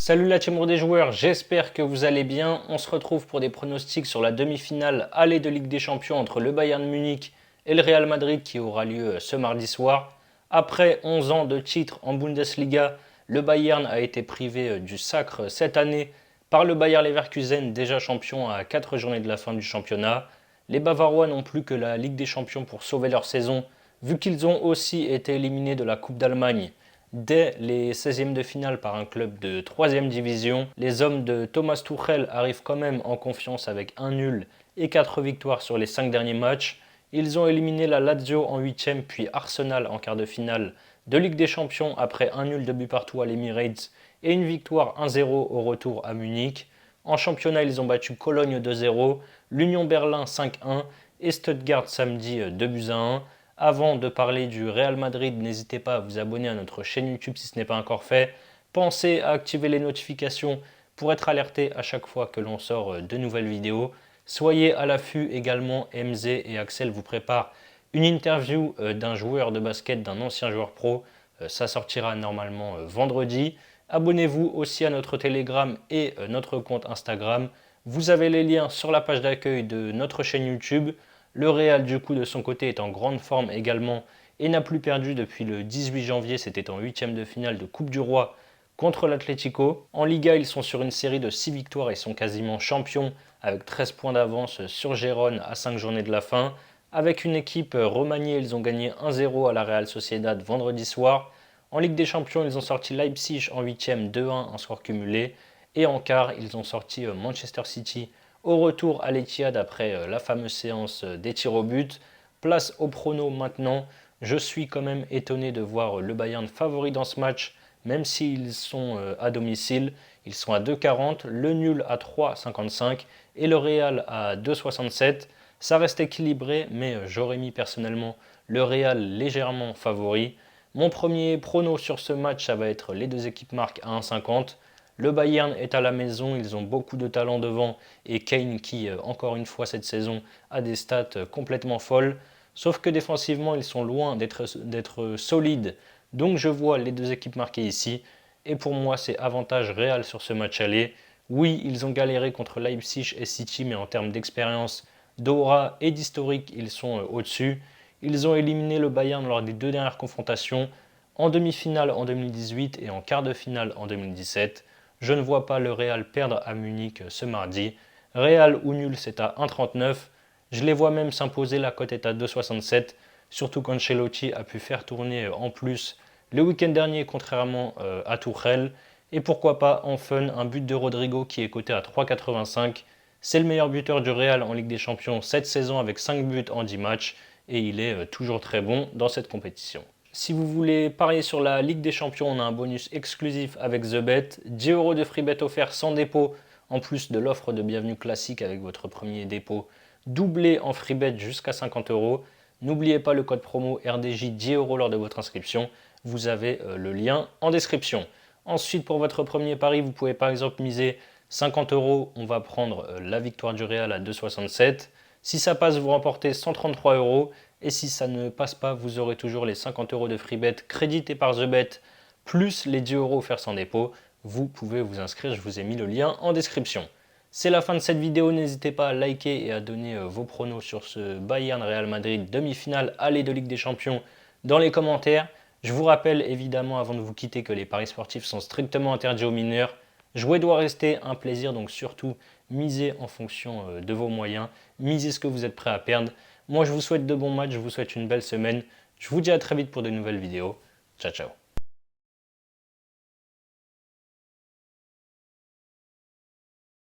Salut la team des joueurs, j'espère que vous allez bien. On se retrouve pour des pronostics sur la demi-finale aller de Ligue des Champions entre le Bayern Munich et le Real Madrid qui aura lieu ce mardi soir. Après 11 ans de titre en Bundesliga, le Bayern a été privé du sacre cette année par le Bayer Leverkusen, déjà champion à 4 journées de la fin du championnat. Les Bavarois n'ont plus que la Ligue des Champions pour sauver leur saison, vu qu'ils ont aussi été éliminés de la Coupe d'Allemagne dès les 16e de finale par un club de 3e division. Les hommes de Thomas Tuchel arrivent quand même en confiance avec un nul et 4 victoires sur les 5 derniers matchs. Ils ont éliminé la Lazio en 8e puis Arsenal en quart de finale de Ligue des Champions après un nul de but partout à l'Emirates et une victoire 1-0 au retour à Munich. En championnat, ils ont battu Cologne 2-0, l'Union Berlin 5-1 et Stuttgart samedi 2-1. Avant de parler du Real Madrid, n'hésitez pas à vous abonner à notre chaîne YouTube si ce n'est pas encore fait. Pensez à activer les notifications pour être alerté à chaque fois que l'on sort de nouvelles vidéos. Soyez à l'affût également, MZ et Axel vous préparent une interview d'un joueur de basket, d'un ancien joueur pro. Ça sortira normalement vendredi. Abonnez-vous aussi à notre Telegram et notre compte Instagram. Vous avez les liens sur la page d'accueil de notre chaîne YouTube. Le Real, du coup, de son côté, est en grande forme également et n'a plus perdu depuis le 18 janvier. C'était en 8e de finale de Coupe du Roi contre l'Atlético. En Liga, ils sont sur une série de 6 victoires et sont quasiment champions avec 13 points d'avance sur Gérone à 5 journées de la fin. Avec une équipe remaniée, ils ont gagné 1-0 à la Real Sociedad vendredi soir. En Ligue des Champions, ils ont sorti Leipzig en 8e 2-1 en score cumulé. Et en quart, ils ont sorti Manchester City au retour à l'Etihad après la fameuse séance des tirs au but. Place au prono maintenant. Je suis quand même étonné de voir le Bayern favori dans ce match, même s'ils sont à domicile. Ils sont à 2,40, le nul à 3,55 et le Real à 2,67. Ça reste équilibré, mais j'aurais mis personnellement le Real légèrement favori. Mon premier prono sur ce match, ça va être les deux équipes marquent à 1,50. Le Bayern est à la maison, ils ont beaucoup de talent devant et Kane qui, encore une fois cette saison, a des stats complètement folles. Sauf que défensivement, ils sont loin d'être solides. Donc je vois les deux équipes marquées ici. Et pour moi, c'est avantage réel sur ce match aller. Oui, ils ont galéré contre Leipzig et City, mais en termes d'expérience, d'aura et d'historique, ils sont au-dessus. Ils ont éliminé le Bayern lors des deux dernières confrontations, en demi-finale en 2018 et en quart de finale en 2017. Je ne vois pas le Real perdre à Munich ce mardi. Real ou nul, c'est à 1,39. Je les vois même s'imposer, la cote est à 2,67. Surtout qu'Ancelotti a pu faire tourner en plus le week-end dernier, contrairement à Tuchel. Et pourquoi pas, en fun, un but de Rodrigo qui est coté à 3,85. C'est le meilleur buteur du Real en Ligue des Champions cette saison avec 5 buts en 10 matchs. Et il est toujours très bon dans cette compétition. Si vous voulez parier sur la Ligue des Champions, on a un bonus exclusif avec TheBet. 10 € de free bet offert sans dépôt, en plus de l'offre de bienvenue classique avec votre premier dépôt, doublé en free bet jusqu'à 50 €. N'oubliez pas le code promo RDJ 10 € lors de votre inscription. Vous avez le lien en description. Ensuite, pour votre premier pari, vous pouvez par exemple miser 50 €. On va prendre la victoire du Real à 2,67. Si ça passe, vous remportez 133 €. Et si ça ne passe pas, vous aurez toujours les 50 € de free bet crédités par TheBet, plus les 10 € offerts sans dépôt. Vous pouvez vous inscrire, je vous ai mis le lien en description. C'est la fin de cette vidéo, n'hésitez pas à liker et à donner vos pronos sur ce Bayern Real Madrid demi-finale aller de Ligue des Champions dans les commentaires. Je vous rappelle évidemment avant de vous quitter que les paris sportifs sont strictement interdits aux mineurs. Jouer doit rester un plaisir, donc surtout misez en fonction de vos moyens, misez ce que vous êtes prêt à perdre. Moi je vous souhaite de bons matchs, je vous souhaite une belle semaine. Je vous dis à très vite pour de nouvelles vidéos. Ciao ciao.